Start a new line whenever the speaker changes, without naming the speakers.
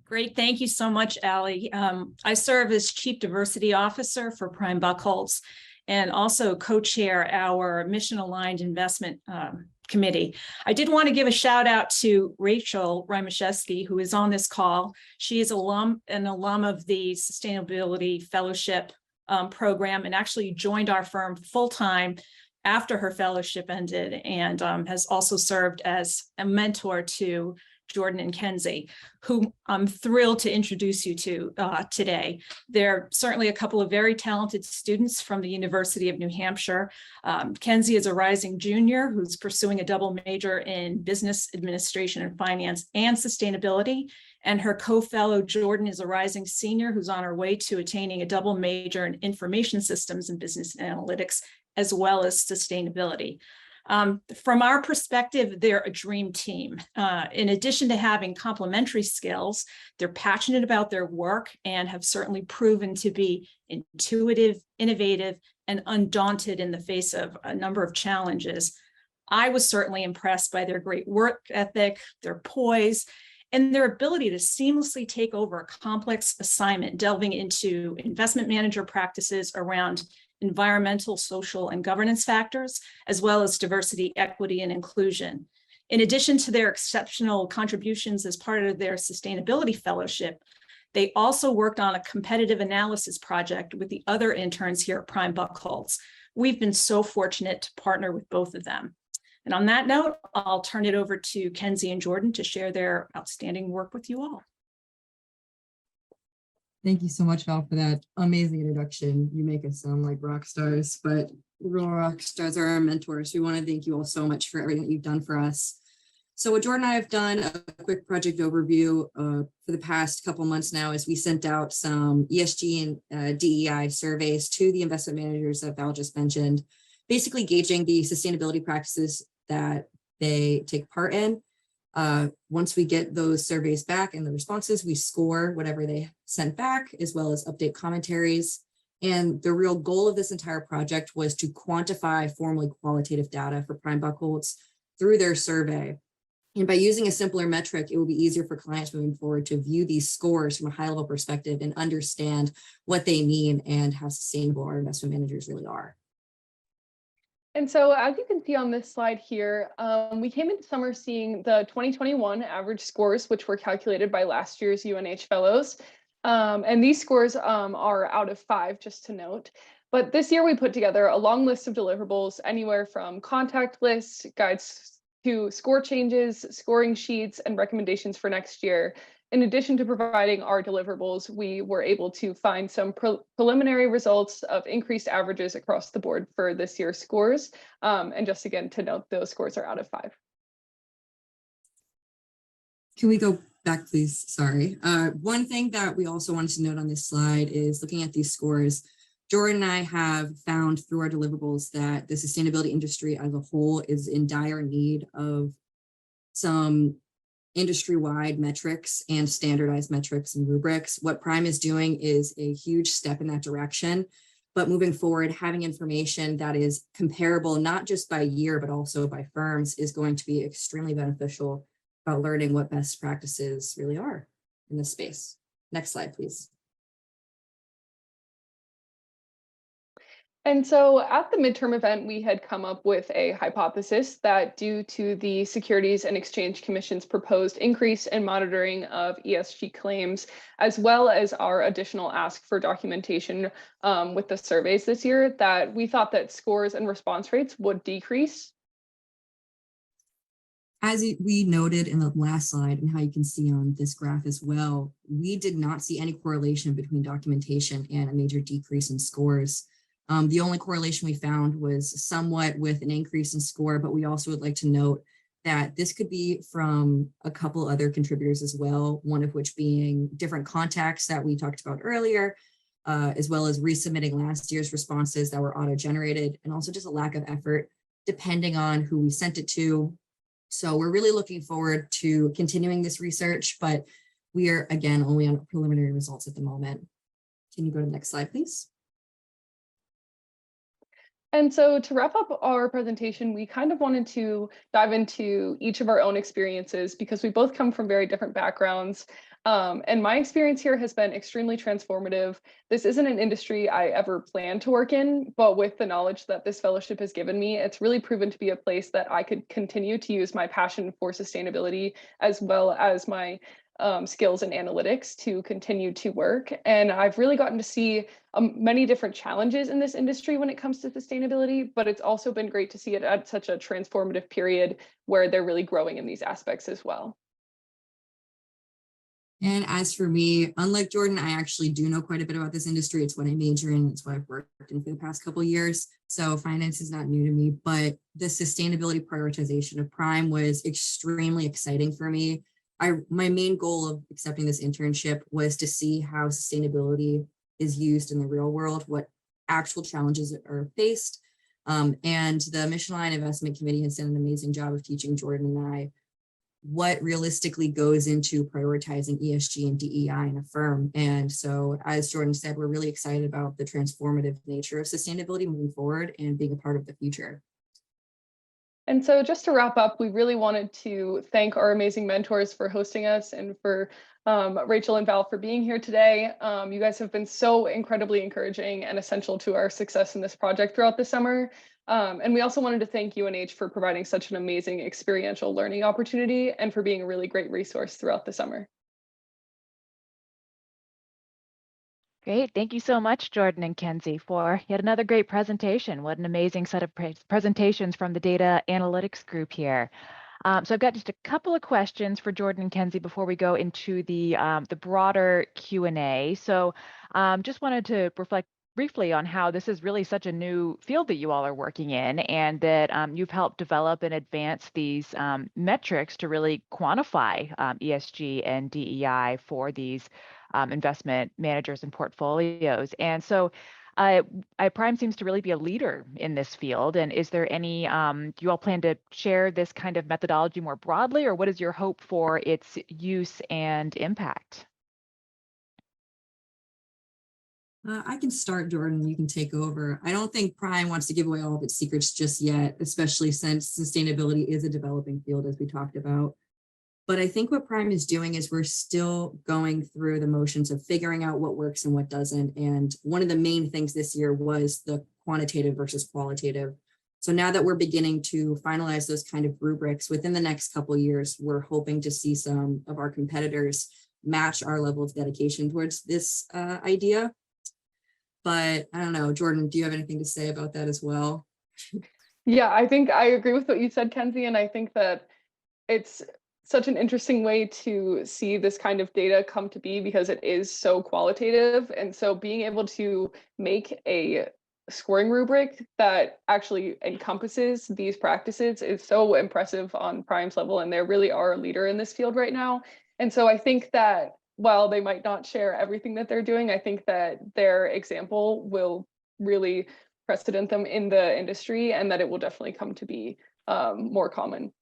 Great. Thank you so much, Allie. I serve as Chief Diversity Officer for Prime Buchholz and also co-chair our mission-aligned investment committee. I did want to give a shout out to Rachel Rymaszewski, who is on this call. She is an alum of the Sustainability Fellowship program and actually joined our firm full-time after her fellowship ended, and has also served as a mentor to Jordan and Kenzie, who I'm thrilled to introduce you to today. They're certainly a couple of very talented students from the University of New Hampshire. Kenzie is a rising junior who's pursuing a double major in business administration and finance and sustainability. And her co-fellow Jordan is a rising senior who's on her way to attaining a double major in information systems and business analytics, as well as sustainability. From our perspective, they're a dream team. In addition to having complementary skills, they're passionate about their work and have certainly proven to be intuitive, innovative, and undaunted in the face of a number of challenges. I was certainly impressed by their great work ethic, their poise, and their ability to seamlessly take over a complex assignment, delving into investment manager practices around environmental, social, and governance factors, as well as diversity, equity, and inclusion. In addition to their exceptional contributions as part of their sustainability fellowship, they also worked on a competitive analysis project with the other interns here at Prime Buchholz. We've been so fortunate to partner with both of them. And on that note, I'll turn it over to Kenzie and Jordan to share their outstanding work with you all.
Thank you so much, Val, for that amazing introduction. You make us sound like rock stars, but real rock stars are our mentors. We want to thank you all so much for everything that you've done for us. So what Jordan and I have done, a quick project overview for the past couple months now, is we sent out some ESG and DEI surveys to the investment managers that Val just mentioned, basically gauging the sustainability practices that they take part in. Once we get those surveys back and the responses, we score whatever they sent back, as well as update commentaries. And the real goal of this entire project was to quantify formally qualitative data for Prime Buchholz through their survey. And by using a simpler metric, it will be easier for clients moving forward to view these scores from a high-level perspective and understand what they mean and how sustainable our investment managers really are.
And so as you can see on this slide here, we came into summer seeing the 2021 average scores, which were calculated by last year's UNH fellows. And these scores are out of 5, just to note. But this year we put together a long list of deliverables, anywhere from contact lists, guides to score changes, scoring sheets, and recommendations for next year. In addition to providing our deliverables, we were able to find some preliminary results of increased averages across the board for this year's scores. And just again, to note, those scores are out of 5.
Can we go back, please? Sorry. One thing that we also wanted to note on this slide is looking at these scores. Jordan and I have found through our deliverables that the sustainability industry as a whole is in dire need of some industry-wide metrics and standardized metrics and rubrics. What Prime is doing is a huge step in that direction, but moving forward, having information that is comparable, not just by year, but also by firms, is going to be extremely beneficial about learning what best practices really are in this space. Next slide, please.
And so at the midterm event, we had come up with a hypothesis that due to the Securities and Exchange Commission's proposed increase in monitoring of ESG claims, as well as our additional ask for documentation with the surveys this year, that we thought that scores and response rates would decrease.
As we noted in the last slide, and how you can see on this graph as well, we did not see any correlation between documentation and a major decrease in scores. The only correlation we found was somewhat with an increase in score, but we also would like to note that this could be from a couple other contributors as well, one of which being different contacts that we talked about earlier, as well as resubmitting last year's responses that were auto-generated, and also just a lack of effort depending on who we sent it to. So we're really looking forward to continuing this research, but we are, again, only on preliminary results at the moment. Can you go to the next slide, please?
And so to wrap up our presentation, we kind of wanted to dive into each of our own experiences because we both come from very different backgrounds. And my experience here has been extremely transformative. This isn't an industry I ever planned to work in, but with the knowledge that this fellowship has given me, it's really proven to be a place that I could continue to use my passion for sustainability as well as my skills in analytics to continue to work. And I've really gotten to see many different challenges in this industry when it comes to sustainability, but it's also been great to see it at such a transformative period where they're really growing in these aspects as well.
And as for me, unlike Jordan, I actually do know quite a bit about this industry. It's what I major in. It's what I've worked in for the past couple of years. So finance is not new to me, but the sustainability prioritization of Prime was extremely exciting for me. My main goal of accepting this internship was to see how sustainability is used in the real world, what actual challenges are faced. And the Mission Line Investment Committee has done an amazing job of teaching Jordan and I what realistically goes into prioritizing ESG and DEI in a firm. And so, as Jordan said, we're really excited about the transformative nature of sustainability moving forward and being a part of the future.
And so just to wrap up, we really wanted to thank our amazing mentors for hosting us and for Rachel and Val for being here today. You guys have been so incredibly encouraging and essential to our success in this project throughout the summer. And we also wanted to thank UNH for providing such an amazing experiential learning opportunity and for being a really great resource throughout the summer.
Great. Thank you so much, Jordan and Kenzie, for yet another great presentation. What an amazing set of presentations from the data analytics group here. So I've got just a couple of questions for Jordan and Kenzie before we go into the broader Q&A. So just wanted to reflect briefly on how this is really such a new field that you all are working in, and that you've helped develop and advance these metrics to really quantify ESG and DEI for these investment managers and portfolios. And so Prime seems to really be a leader in this field. And is there any, do you all plan to share this kind of methodology more broadly, or what is your hope for its use and impact?
I can start, Jordan, you can take over. I don't think Prime wants to give away all of its secrets just yet, especially since sustainability is a developing field, as we talked about. But I think what Prime is doing is we're still going through the motions of figuring out what works and what doesn't. And one of the main things this year was the quantitative versus qualitative. So now that we're beginning to finalize those kind of rubrics within the next couple of years, we're hoping to see some of our competitors match our level of dedication towards this idea. But I don't know, Jordan, do you have anything to say about that as well?
Yeah, I think I agree with what you said, Kenzie. And I think that it's such an interesting way to see this kind of data come to be because it is so qualitative. And so being able to make a scoring rubric that actually encompasses these practices is so impressive on Prime's level. And they really are a leader in this field right now. And so I think that while they might not share everything that they're doing, I think that their example will really precedent them in the industry and that it will definitely come to be more common